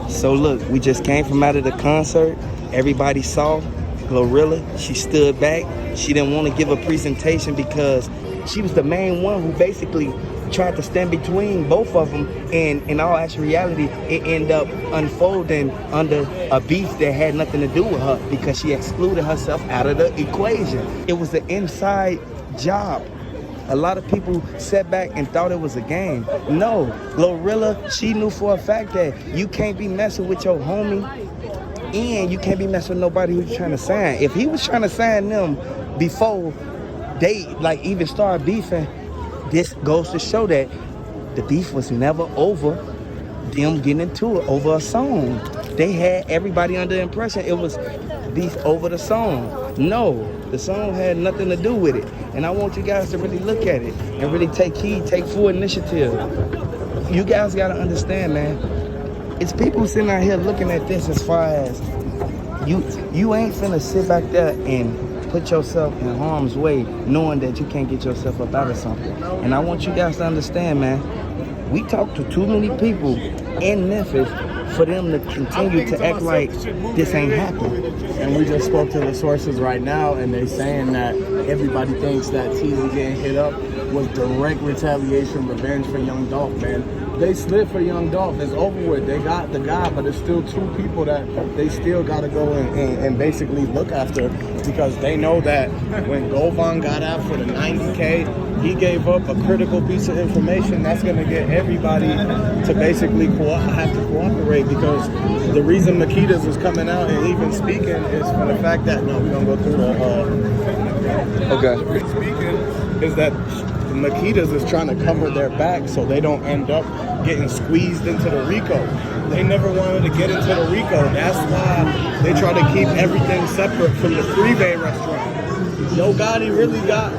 So look, we just came from out of the concert. Everybody saw Glorilla. She stood back. She didn't want to give a presentation because she was the main one who basically tried to stand between both of them, and in all actual reality, it ended up unfolding under a beef that had nothing to do with her because she excluded herself out of the equation. It was an inside job. A lot of people sat back and thought it was a game. No, Glorilla, she knew for a fact that you can't be messing with your homie, and you can't be messing with nobody who's trying to sign. If he was trying to sign them before they even started beefing, this goes to show that the beef was never over them getting into it over a song. They had everybody under the impression it was beef over the song. No, the song had nothing to do with it. And I want you guys to really look at it and really take heed, take full initiative. You guys gotta understand, man. It's people sitting out here looking at this as far as you ain't finna sit back there and put yourself in harm's way knowing that you can't get yourself up out of something. And I want you guys to understand, man, we talked to too many people in Memphis for them to continue to act like this ain't happening. And we just spoke to the sources right now, and they're saying that everybody thinks that TZ getting hit up was direct retaliation, revenge for Young Dolph, man. They slid for Young Dolph. It's over with. They got the guy, but there's still two people that they still got to go and basically look after, because they know that when Govan got out for the 90K, he gave up a critical piece of information that's going to get everybody to basically have to cooperate, because the reason Makitas is coming out and even speaking is for the fact that, no, we're going to go through the... Okay. The reason speaking is that Makitas is trying to cover their back so they don't end up getting squeezed into the Rico. They never wanted to get into the Rico. That's why they try to keep everything separate from the freeway restaurant. Yo Gotti really got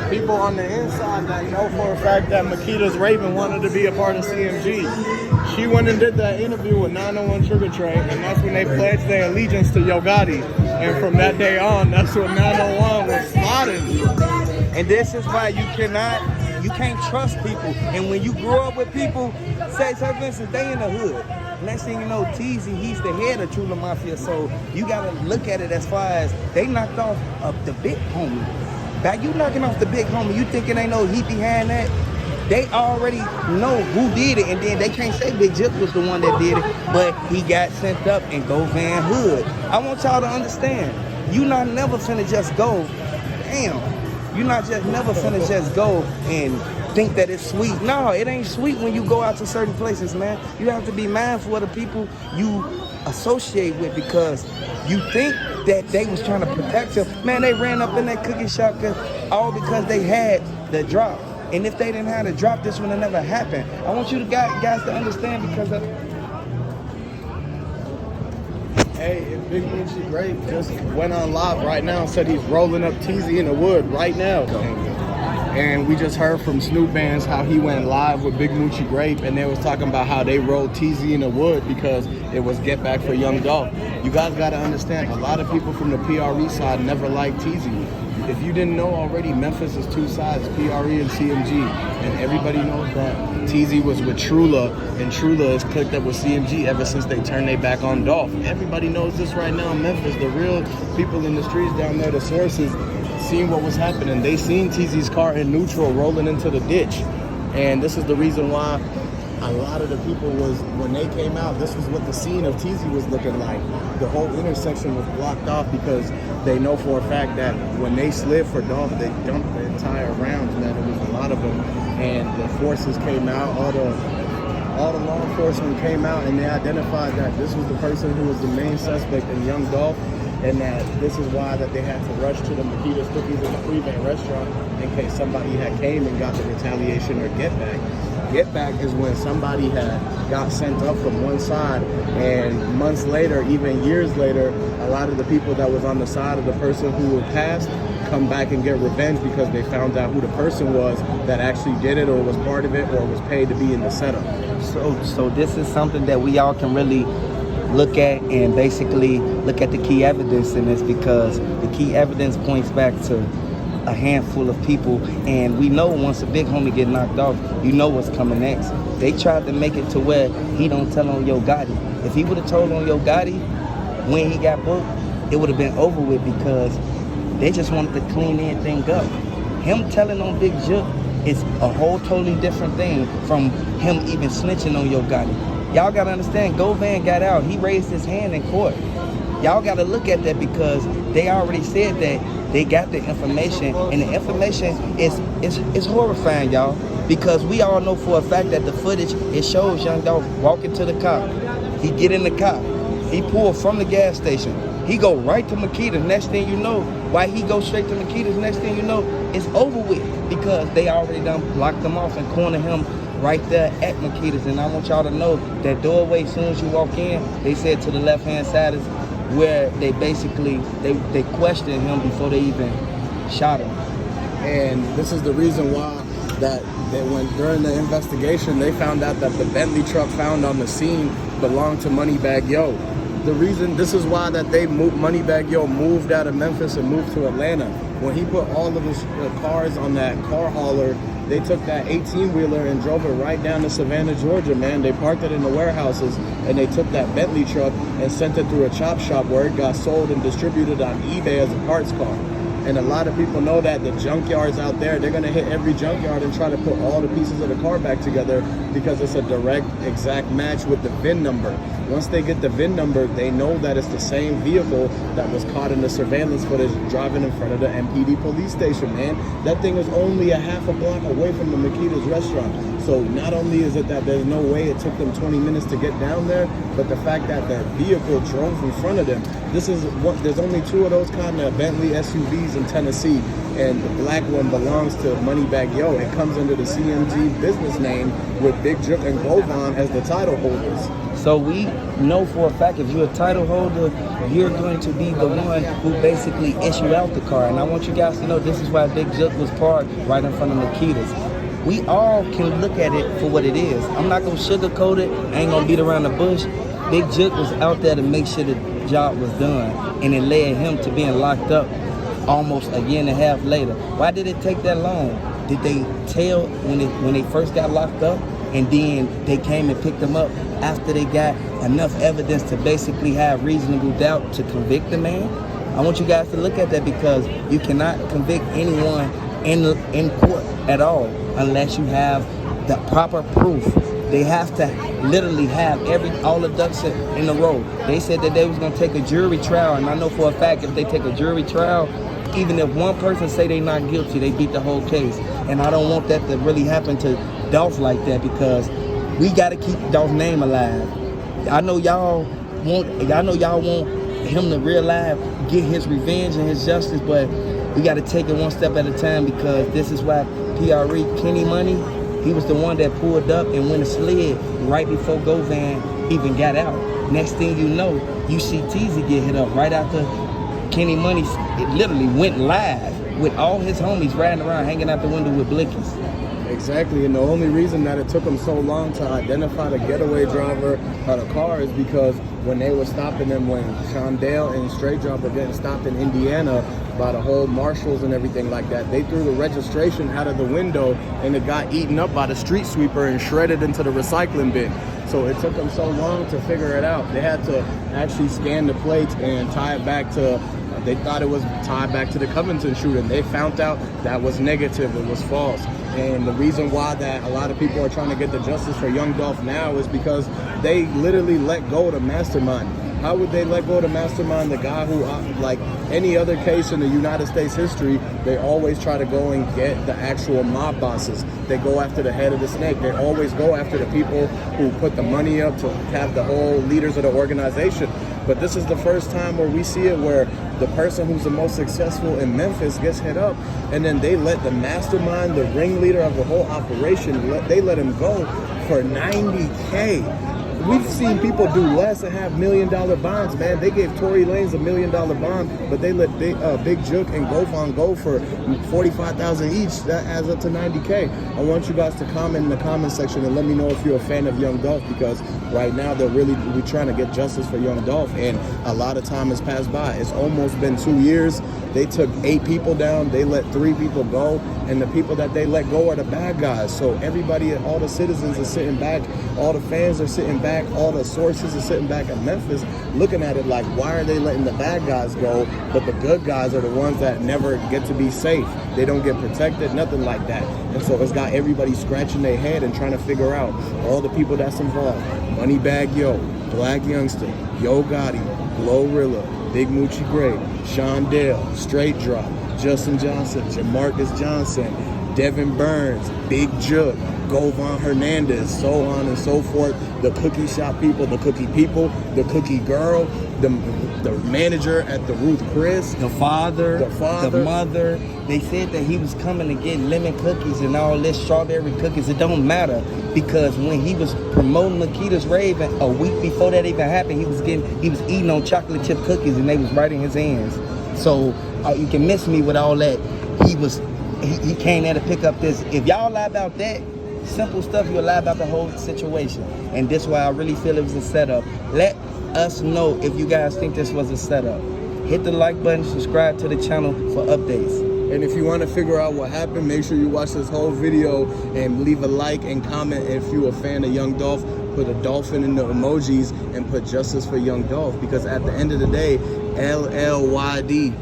people on the inside that know for a fact that Makita's Raven wanted to be a part of CMG. She went and did that interview with 901 Sugar Trey, and that's when they pledged their allegiance to Yo Gotti. And from that day on, that's when 901 was spotted. And this is why you can't trust people. And when you grow up with people, say for instance, they in the hood. Next thing you know, TZ, he's the head of Trulla Mafia. So you gotta look at it as far as they knocked off the big homie. By you knocking off the big homie, you thinking ain't no heat behind that? They already know who did it, and then they can't say Big Jip was the one that did it, but he got sent up and go Van Hood. I want y'all to understand, you not never finna just go, damn. You're not just never finna just go and think that it's sweet. No, it ain't sweet when you go out to certain places, man. You have to be mindful of the people you associate with, because you think that they was trying to protect you. Man, they ran up in that cookie shop all because they had the drop. And if they didn't have the drop, this would have never happened. I want you guys to understand, because of... Hey, if Big Moochie Grape just went on live right now and said he's rolling up TZ in the wood right now. And we just heard from Snoop Bands how he went live with Big Moochie Grape, and they was talking about how they rolled TZ in the wood because it was get back for Young Dolph. You guys got to understand, a lot of people from the PRE side never liked TZ. If you didn't know already, Memphis is two sides, PRE and CMG. And everybody knows that TZ was with Trulla, and Trulla is clicked up with CMG ever since they turned their back on Dolph. Everybody knows this right now in Memphis. The real people in the streets down there, the sources, seen what was happening. They seen TZ's car in neutral rolling into the ditch. And this is the reason why a lot of the people was, when they came out, this was what the scene of TZ was looking like. The whole intersection was blocked off because they know for a fact that when they slid for Dolph, they dumped the entire rounds, man. It was a lot of them. And the forces came out, all the law enforcement came out, and they identified that this was the person who was the main suspect in Young Dolph, and that this is why that they had to rush to the Makita's Cookies in the freeway restaurant in case somebody had came and got the retaliation or get back. Get back is when somebody had got sent up from one side, and months later, even years later, a lot of the people that was on the side of the person who had passed come back and get revenge because they found out who the person was that actually did it or was part of it or was paid to be in the setup. So this is something that we all can really look at and basically look at the key evidence in this, because the key evidence points back to a handful of people, and we know once a big homie get knocked off, you know what's coming next. they tried to make it to where he don't tell on Yo Gotti. If he would have told on Yo Gotti when he got booked, it would have been over with, because they just wanted to clean anything up. Him telling on Big Jook is a whole totally different thing from him even snitching on Yo Gotti. Y'all gotta understand, Govan got out. He raised his hand in court. Y'all gotta look at that, because they already said that they got the information, and the information is horrifying, y'all. Because we all know for a fact that the footage, it shows Young Dolph walking to the cop. He get in the cop. He pulled from the gas station. He go right to Makita's. Next thing you know, why he go straight to Makita's, next thing you know, it's over with, because they already done blocked him off and cornered him right there at Makita's. And I want y'all to know that doorway, as soon as you walk in, they said to the left-hand side is where they basically, they questioned him before they even shot him. And this is the reason why that when during the investigation, they found out that the Bentley truck found on the scene belonged to Moneybagg Yo. The reason, this is why that they moved, Moneybagg Yo moved out of Memphis and moved to Atlanta. When he put all of his cars on that car hauler, they took that 18-wheeler and drove it right down to Savannah, Georgia, man. They parked it in the warehouses, and they took that Bentley truck and sent it through a chop shop where it got sold and distributed on eBay as a parts car. And a lot of people know that the junkyards out there, they're going to hit every junkyard and try to put all the pieces of the car back together, because it's a direct, exact match with the VIN number. Once they get the VIN number, they know that it's the same vehicle that was caught in the surveillance footage driving in front of the MPD police station, man. That thing is only a half a block away from the Makita's restaurant. So not only is it that there's no way it took them 20 minutes to get down there, but the fact that the vehicle drove in front of them. This is what, there's only 2 of those kind of Bentley SUVs in Tennessee, and the black one belongs to Moneybagg Yo. It comes under the CMG business name with Big Jook and Govan as the title holders. So we know for a fact, if you're a title holder, you're going to be the one who basically issue out the car. And I want you guys to know, this is why Big Jook was parked right in front of Makita's. We all can look at it for what it is. I'm not gonna sugarcoat it. I ain't gonna beat around the bush. Big Jook was out there to make sure the job was done, and it led him to being locked up almost a year and a half later. Why did it take that long? Did they tell when they first got locked up, and then they came and picked them up after they got enough evidence to basically have reasonable doubt to convict the man? I want you guys to look at that, because you cannot convict anyone in court at all unless you have the proper proof. They have to literally have all the ducks in a row. They said that they was gonna take a jury trial, and I know for a fact if they take a jury trial, even if one person say they not guilty, they beat the whole case. And I don't want that to really happen to Dolph like that, because we gotta keep Dolph's name alive. I know y'all want him to realize, get his revenge and his justice, but we got to take it one step at a time, because this is why PRE, Kenny Money, he was the one that pulled up and went a sled right before Govan even got out. Next thing you know, you see Teasy get hit up right after Kenny Money. It literally went live with all his homies riding around, hanging out the window with blickies. Exactly, and the only reason that it took them so long to identify the getaway driver of the car is because when they were stopping them, when Shondale and Straight Drop were getting stopped in Indiana by the whole marshals and everything like that, they threw the registration out of the window, and it got eaten up by the street sweeper and shredded into the recycling bin. So it took them so long to figure it out. They had to actually scan the plates and tie it back to, they thought it was tied back to the Covington shooting. They found out that was negative, it was false. And the reason why that a lot of people are trying to get the justice for Young Dolph now is because they literally let go of the mastermind. How would they let go of the mastermind, the guy who, like any other case in the United States history, they always try to go and get the actual mob bosses. They go after the head of the snake. They always go after the people who put the money up to have the whole leaders of the organization. But this is the first time where we see it where the person who's the most successful in Memphis gets hit up, and then they let the mastermind, the ringleader of the whole operation, they let him go for $90K. we've seen people do less and have $1 million bonds, man. They gave Tory Lanez $1 million bond, but they let Big Jook and Govan go for $45,000 each. That adds up to $90K. I want you guys to comment in the comment section and let me know if you're a fan of Young Dolph, because right now we're trying to get justice for Young Dolph, and a lot of time has passed by. It's almost been 2 years. They took 8 people down. They let 3 people go, and the people that they let go are the bad guys. So everybody, all the citizens are sitting back, all the fans are sitting back, all the sources are sitting back in Memphis looking at it like, why are they letting the bad guys go, but the good guys are the ones that never get to be safe? They don't get protected, nothing like that. And so it's got everybody scratching their head and trying to figure out all the people that's involved. Moneybagg Yo, Blac Youngsta, Yo Gotti, Glorilla, Big Moochie Gray, Sean Dale, Straight Drop, Justin Johnson, Jamarcus Johnson, Devin Burns, Big Jook, Govan Hernandez, so on and so forth. The cookie shop people, the cookie girl, the manager at the Ruth Chris, the father, the mother. They said that he was coming to get lemon cookies and all this strawberry cookies. It don't matter, because when he was promoting Nikita's rave, a week before that even happened, he was eating on chocolate chip cookies and they was right in his hands. So you can miss me with all that. He came there to pick up this. If y'all lie about that simple stuff, you'll lie about the whole situation. And this is why I really feel it was a setup. Let us know if you guys think this was a setup. Hit the like button, subscribe to the channel for updates. And if you want to figure out what happened, make sure you watch this whole video and leave a like and comment. If you're a fan of Young Dolph, put a dolphin in the emojis and put justice for Young Dolph, because at the end of the day, LLYD.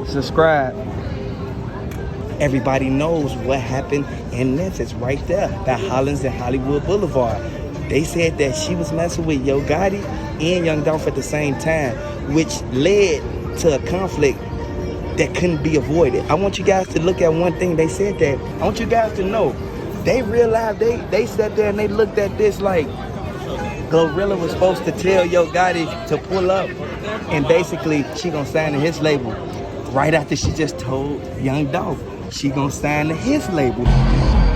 Subscribe. Everybody knows what happened in Memphis right there, that Hollins and Hollywood Boulevard. They said that she was messing with Yo Gotti and Young Dolph at the same time, which led to a conflict that couldn't be avoided. I want you guys to look at one thing. They said that. I want you guys to know, they realized, they sat there and they looked at this like Glorilla was supposed to tell Yo Gotti to pull up, and basically she gonna sign to his label right after she just told Young Dolph she gonna sign to his label.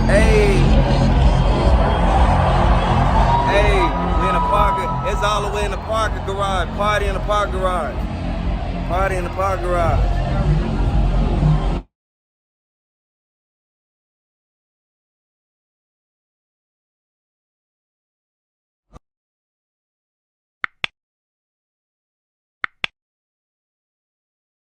Hey, we in the park. It's all the way in the parking garage. Party in the park garage. Party in the park garage.